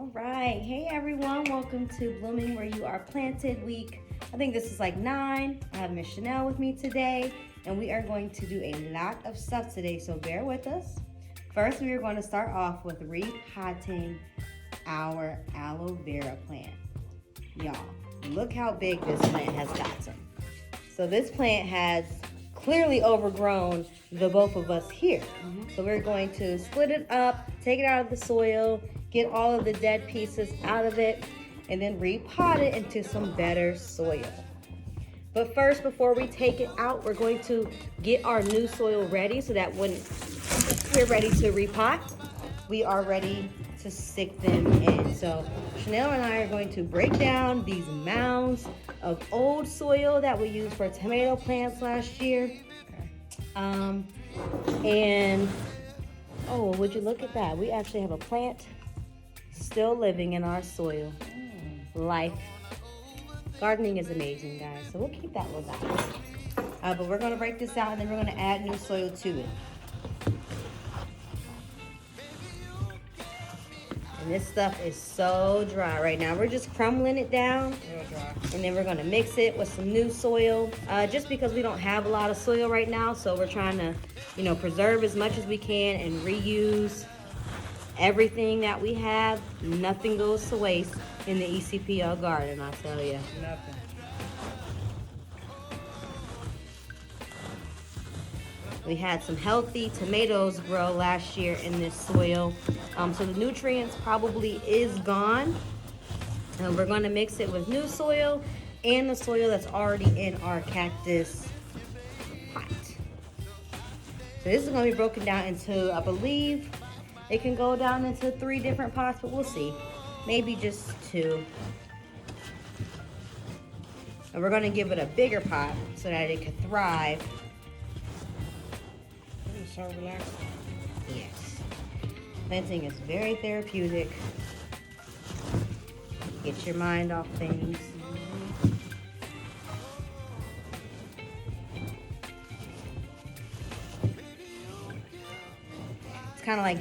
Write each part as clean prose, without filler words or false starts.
All right. Hey, everyone. Welcome to Blooming Where You Are Planted week. I think this is like 9. I have Miss Chanel with me today, and we are going to do a lot of stuff today, so bear with us. First, we are going to start off with repotting our aloe vera plant. Y'all, look how big this plant has gotten. So this plant has clearly overgrown the both of us here. So we're going to split it up, take it out of the soil, get all of the dead pieces out of it, and then repot it into some better soil. But first, before we take it out, we're going to get our new soil ready so that when we're ready to repot, we are ready to stick them in. So Chanel and I are going to break down these mounds of old soil that we used for tomato plants last year. And oh, would you look at that? We actually have a plant still living in our soil. Life. Gardening is amazing, guys. So we'll keep that one back. But we're going to break this out and then we're going to add new soil to it. And this stuff is so dry right now. We're just crumbling it down. And then we're going to mix it with some new soil. Just because we don't have a lot of soil right now. So we're trying to, preserve as much as we can and reuse everything that we have. Nothing goes to waste in the ECPL garden, I tell you. Nothing. We had some healthy tomatoes grow last year in this soil. So the nutrients probably is gone. And we're going to mix it with new soil and the soil that's already in our cactus pot. So this is going to be broken down into, I believe, it can go down into 3 different pots, but we'll see. Maybe just 2. And we're going to give it a bigger pot so that it can thrive. It's so relaxing. Yes. Planting is very therapeutic. Get your mind off things. It's kind of like,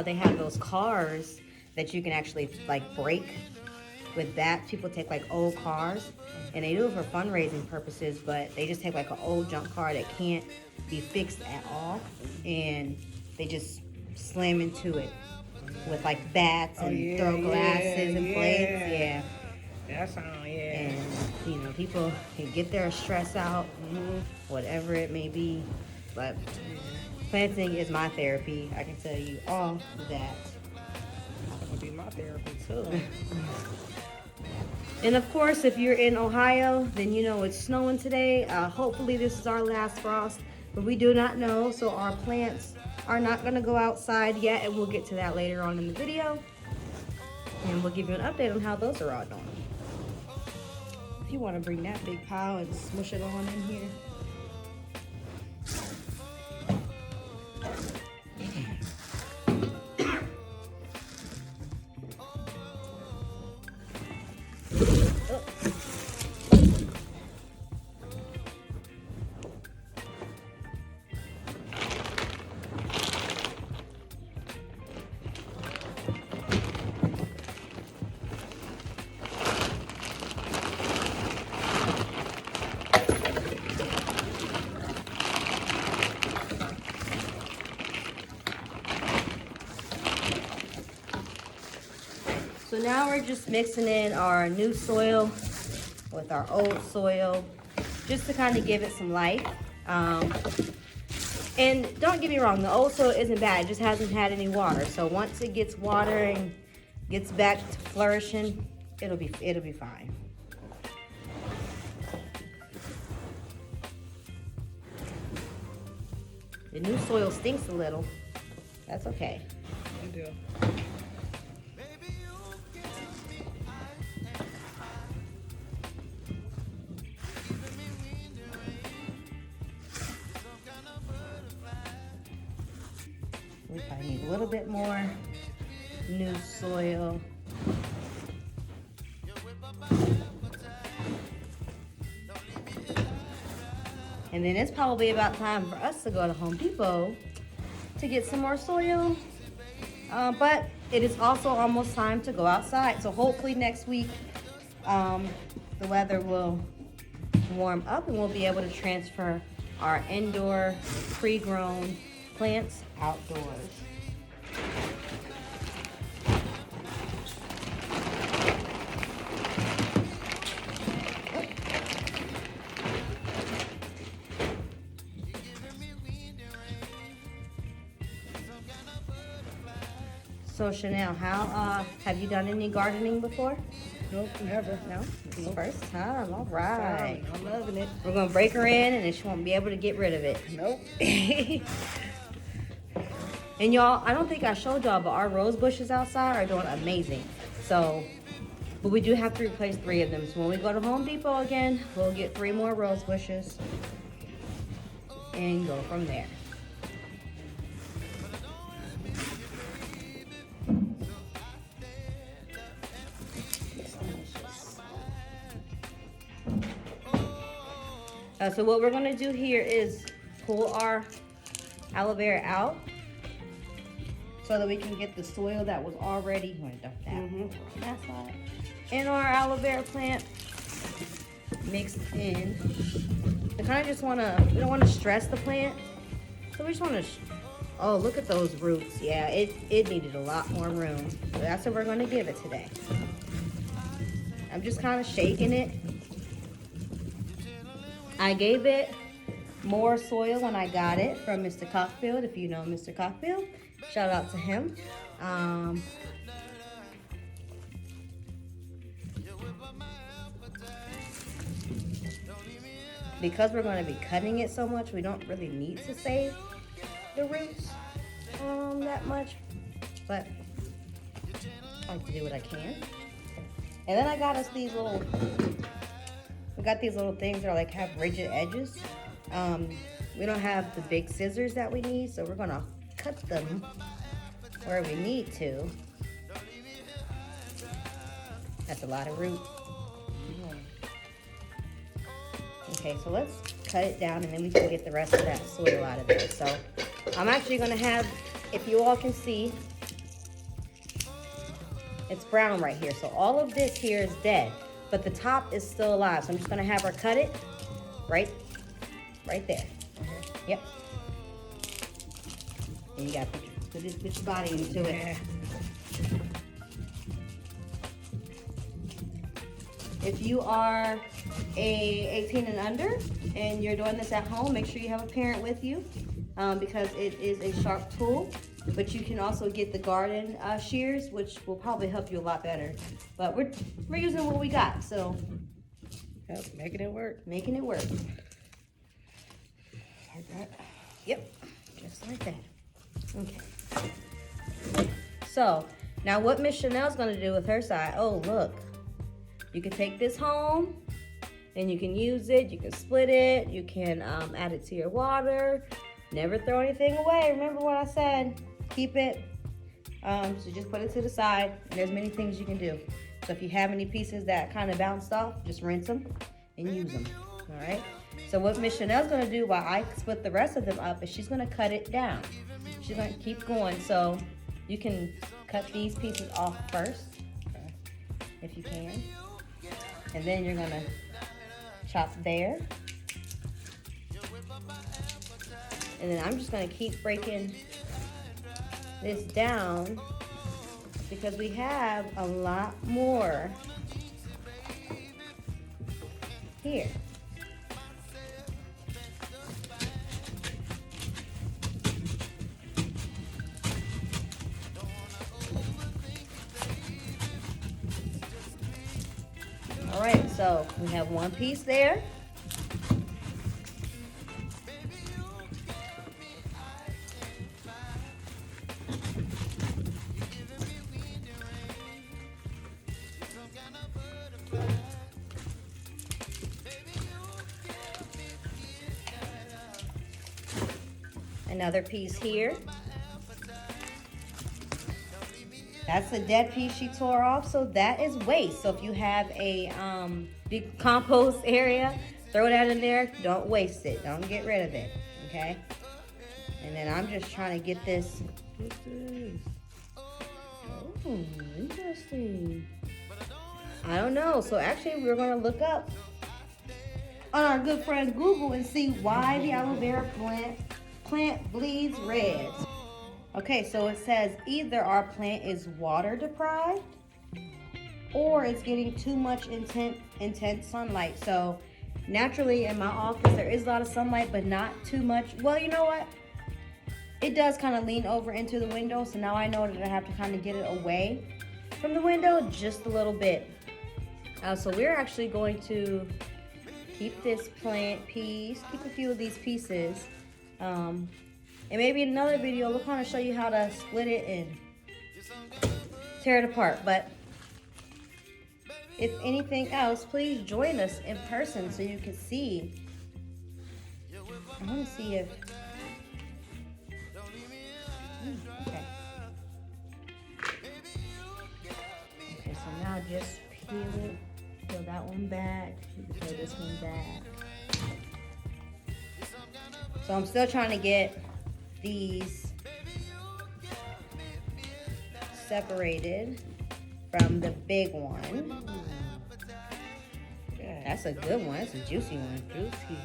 they have those cars that you can actually break with bats. People take old cars and they do it for fundraising purposes, but they just take an old junk car that can't be fixed at all, and they just slam into it with bats and throw glasses and plates. Yeah. That sounds, yeah. And people can get their stress out, whatever it may be. But planting is my therapy. I can tell you all that. That would be my therapy too. And of course, if you're in Ohio, then it's snowing today. Hopefully this is our last frost, but we do not know. So our plants are not going to go outside yet, and we'll get to that later on in the video. And we'll give you an update on how those are all doing. If you want to bring that big pile and smush it on in here. So now we're just mixing in our new soil with our old soil, just to kind of give it some life. And don't get me wrong, the old soil isn't bad, it just hasn't had any water. So once it gets water and gets back to flourishing, it'll be fine. The new soil stinks a little. That's okay. I do. We probably need a little bit more new soil. And then it's probably about time for us to go to Home Depot to get some more soil. But it is also almost time to go outside. So hopefully next week, the weather will warm up and we'll be able to transfer our indoor pre-grown plants outdoors. So Chanel, how have you done any gardening before? Nope, never. No, this is Nope. first time. All right. I'm loving it. We're gonna break her in, and then she won't be able to get rid of it. Nope. And y'all, I don't think I showed y'all, but our rose bushes outside are doing amazing. So, but we do have to replace 3 of them. So when we go to Home Depot again, we'll get 3 more rose bushes and go from there. So what we're gonna do here is pull our aloe vera out so that we can get the soil that was already, I'm gonna dump that on that side, in our aloe vera plant mixed in. We kind of just wanna, we don't wanna stress the plant, so we just wanna, oh, look at those roots. Yeah, it needed a lot more room. So that's what we're gonna give it today. I'm just kind of shaking it. I gave it more soil when I got it from Mr. Cockfield. If you know Mr. Cockfield, shout out to him. Because we're going to be cutting it so much, we don't really need to save the roots that much. But I like to do what I can. And then I got us these little... We got these little things that are like have rigid edges. We don't have the big scissors that we need, so we're gonna cut them where we need to. That's a lot of root. Okay, so let's cut it down and then we can get the rest of that soil out of there. So I'm actually gonna have, if you all can see, it's brown right here. So all of this here is dead, but the top is still alive. So I'm just gonna have her cut it right there. Yep. And you gotta put your body into it. If you are a 18 and under and you're doing this at home, make sure you have a parent with you because it is a sharp tool. But you can also get the garden shears, which will probably help you a lot better. But we're using what we got, so. Yep, making it work. Making it work. Like that. Yep, just like that. Okay. So, now what Miss Chanel's gonna do with her side, oh look. You can take this home and you can use it, you can split it, you can add it to your water. Never throw anything away. Remember what I said, keep it. So just put it to the side. And there's many things you can do. So if you have any pieces that kind of bounced off, just rinse them and use them, all right? So what Miss Chanel's gonna do while I split the rest of them up is she's gonna cut it down. She's gonna keep going. So you can cut these pieces off first, if you can. And then you're gonna chop there. And then I'm just gonna keep breaking this down because we have a lot more here. All right, so we have one piece there. Another piece here. That's a dead piece she tore off, so that is waste. So if you have a big compost area, throw that in there. Don't waste it. Don't get rid of it, okay? And then I'm just trying to get this. Interesting. I don't know. So actually, we're gonna look up on our good friend Google and see why the aloe vera plant bleeds red. Okay, so it says either our plant is water deprived or it's getting too much intense sunlight. So naturally in my office there is a lot of sunlight, but not too much. Well, you know what? It does kind of lean over into the window, so now I know that I have to kind of get it away from the window just a little bit. So we're actually going to keep this plant piece, keep a few of these pieces. And maybe in another video, we'll kind of show you how to split it and tear it apart. But if anything else, please join us in person so you can see. I want to see if... Okay. Okay, so now just peel it. Peel that one back. You can peel this one back. So I'm still trying to get these separated from the big one. That's a good one. That's a juicy one. Juicy.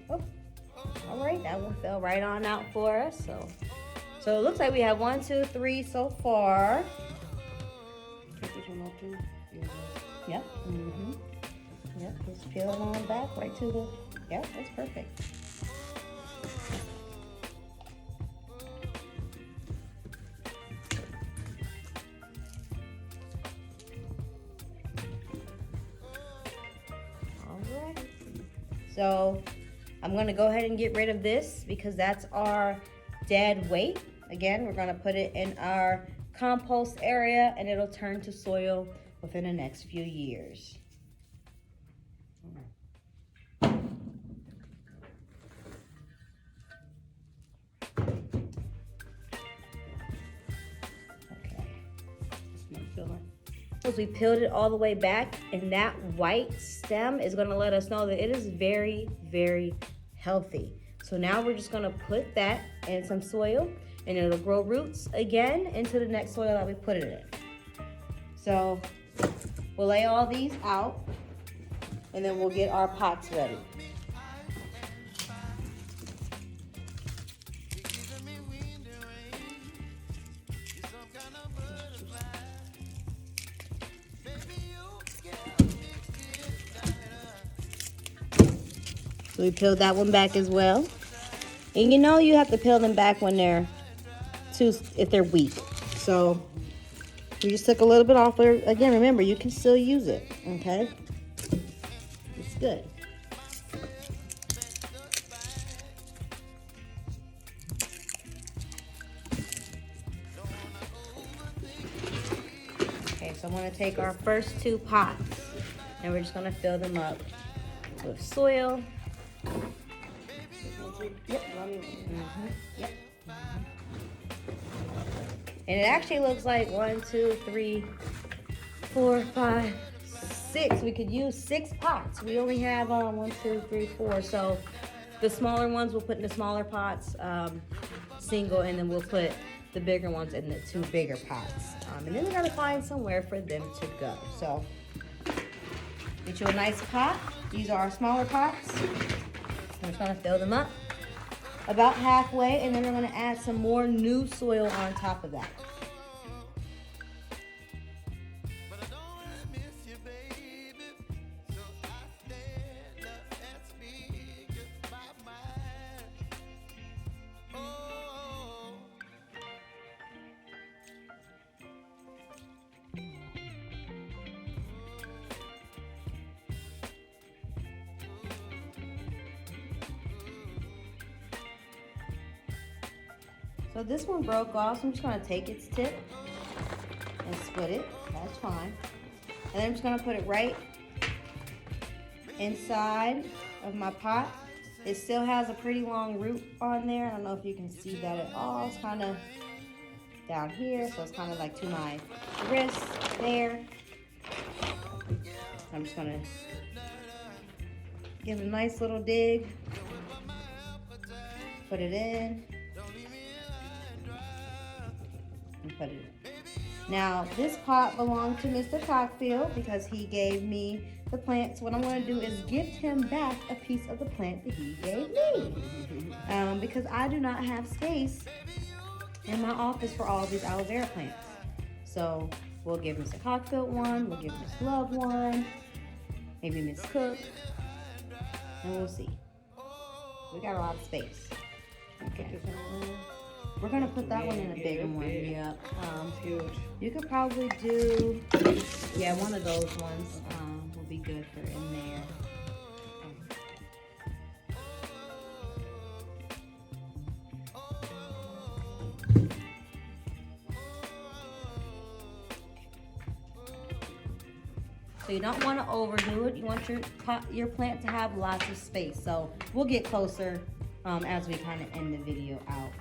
Oh, all right. That one fell right on out for us. So it looks like we have 1, 2, 3 so far. Take this one off too. Yep. Mm-hmm. Yep. Just peel it on back right to the. Yep. That's perfect. So I'm going to go ahead and get rid of this because that's our dead weight. Again, we're going to put it in our compost area and it'll turn to soil within the next few years. Okay. We peeled it all the way back, and that white stem is going to let us know that it is very, very healthy. So now we're just going to put that in some soil, and it'll grow roots again into the next soil that we put it in. So we'll lay all these out, and then we'll get our pots ready. So we peeled that one back as well. And you know you have to peel them back when if they're weak. So we just took a little bit off. But again, remember, you can still use it, okay? It's good. Okay, so I'm gonna take our first 2 pots and we're just gonna fill them up with soil. Yep. Mm-hmm. Yep. And it actually looks like 1, 2, 3, 4, 5, 6. We could use 6 pots. We only have 1, 2, 3, 4. So the smaller ones we'll put in the smaller pots, single, and then we'll put the bigger ones in the 2 bigger pots. And then we gotta find somewhere for them to go. So get you a nice pot. These are our smaller pots. I'm just gonna fill them up about halfway, and then we're gonna add some more new soil on top of that. So this one broke off, so I'm just gonna take its tip and split it. That's fine. And then I'm just gonna put it right inside of my pot. It still has a pretty long root on there. I don't know if you can see that at all. It's kind of down here, so it's kind of like to my wrist there. I'm just gonna give it a nice little dig. Put it in. And put it in. Now, this pot belonged to Mr. Cockfield because he gave me the plant. So what I'm going to do is gift him back a piece of the plant that he gave me. Because I do not have space in my office for all of these aloe vera plants. So we'll give Mr. Cockfield one, we'll give Miss Love one, maybe Miss Cook, and we'll see. We got a lot of space. Okay. We're gonna put that one in a bigger one. Yep. Huge. You could probably do, yeah, one of those ones will be good for in there. So you don't want to overdo it. You want your plant to have lots of space. So we'll get closer as we kind of end the video out.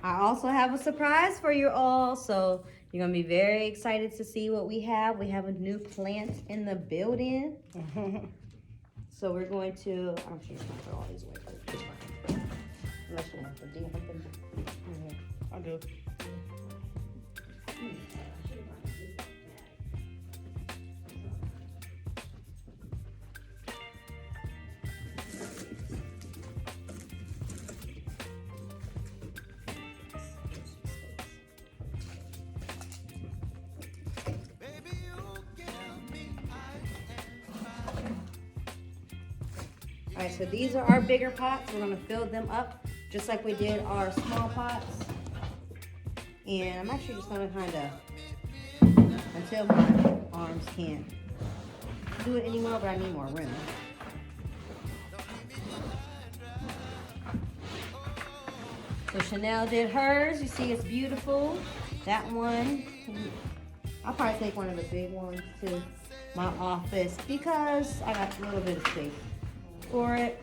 I also have a surprise for you all. So you're going to be very excited to see what we have. We have a new plant in the building. So we're going to, I'm sure you're going to throw all these away. Unless you want to do something. I'll do. All right, so these are our bigger pots. We're gonna fill them up just like we did our small pots. And I'm actually just gonna until my arms can't do it anymore, but I need more room. So Chanel did hers. You see it's beautiful. That one, I'll probably take one of the big ones to my office because I got a little bit of space for it.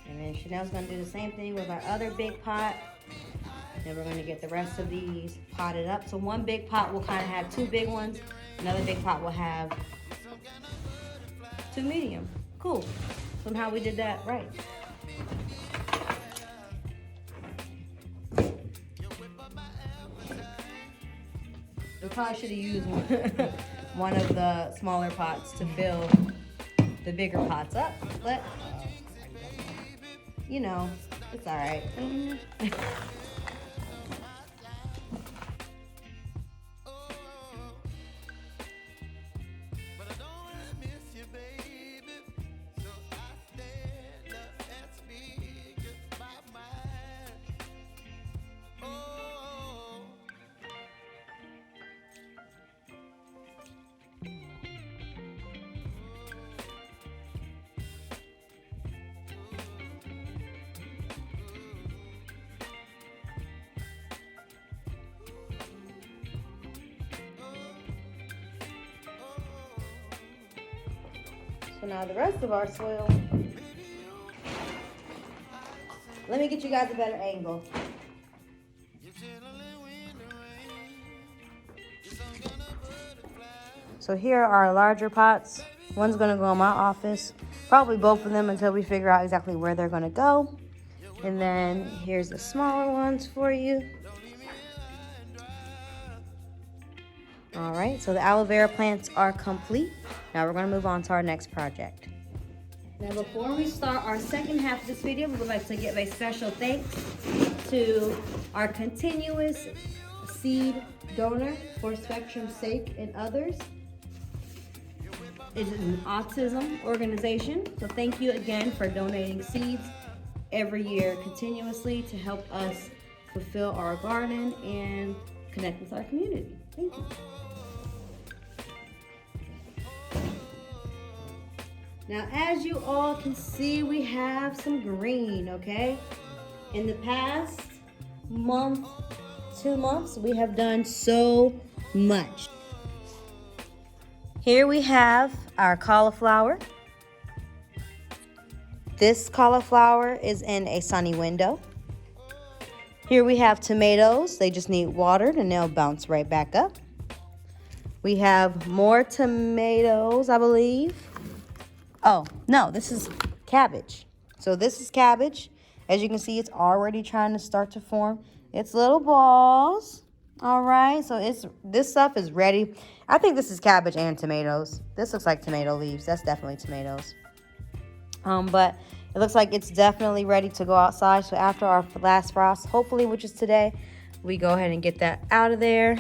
And then Chanel's gonna do the same thing with our other big pot. Then we're gonna get the rest of these potted up. So one big pot will kind of have two big ones. Another big pot will have two medium. Cool. Somehow we did that right. We probably should have used one of the smaller pots to fill the bigger pots up, but you know, it's all right. So now the rest of our soil, let me get you guys a better angle. So here are our larger pots. One's gonna go in my office, probably both of them until we figure out exactly where they're gonna go. And then here's the smaller ones for you. All right, so the aloe vera plants are complete. Now we're gonna move on to our next project. Now before we start our second half of this video, we would like to give a special thanks to our continuous seed donor for Spectrum's sake and others. It is an autism organization, so thank you again for donating seeds every year continuously to help us fulfill our garden and connect with our community. Thank you. Now, as you all can see, we have some green, okay? In the past month, 2 months, we have done so much. Here we have our cauliflower. This cauliflower is in a sunny window. Here we have tomatoes. They just need watered and they'll bounce right back up. We have more tomatoes, I believe. Oh, no, this is cabbage. So this is cabbage. As you can see, it's already trying to start to form its little balls. All right, so this stuff is ready. I think this is cabbage and tomatoes. This looks like tomato leaves. That's definitely tomatoes. But it looks like it's definitely ready to go outside. So after our last frost, hopefully, which is today, we go ahead and get that out of there.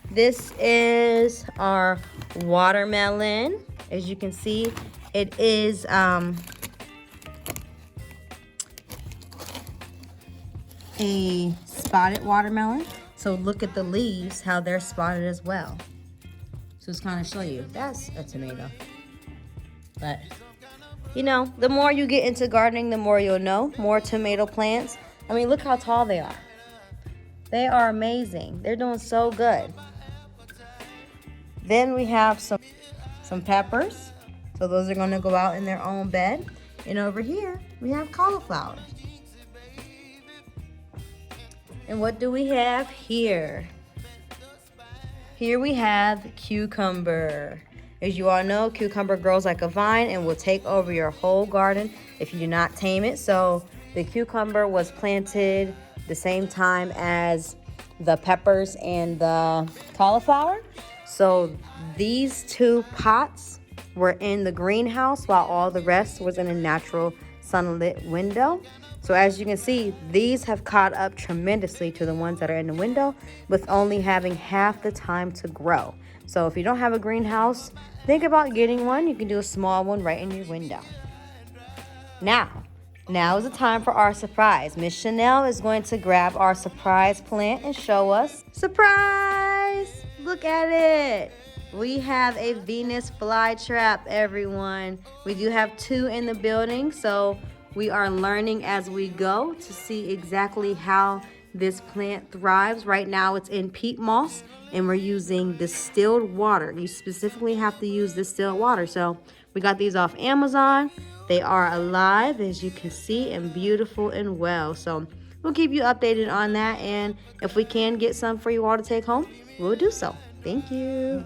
This is our watermelon. As you can see, it is a spotted watermelon. So look at the leaves, how they're spotted as well. So it's kind of show you, that's a tomato. But, you know, the more you get into gardening, the more you'll know. More tomato plants. I mean, look how tall they are. They are amazing. They're doing so good. Then we have some peppers. So those are going to go out in their own bed. And over here, we have cauliflower. And what do we have here? Here we have cucumber. As you all know, cucumber grows like a vine and will take over your whole garden if you do not tame it. So the cucumber was planted the same time as the peppers and the cauliflower. So these two pots were in the greenhouse while all the rest was in a natural sunlit window. So as you can see, these have caught up tremendously to the ones that are in the window with only having half the time to grow. So if you don't have a greenhouse, think about getting one. You can do a small one right in your window. Now is the time for our surprise. Miss Chanel is going to grab our surprise plant and show us. Surprise! Look at it. We have a Venus flytrap, everyone. We do have 2 in the building, so we are learning as we go to see exactly how this plant thrives. Right now it's in peat moss and we're using distilled water. You specifically have to use distilled water. So we got these off Amazon. They are alive, as you can see, and beautiful and well. So we'll keep you updated on that. And if we can get some for you all to take home, we'll do so. Thank you.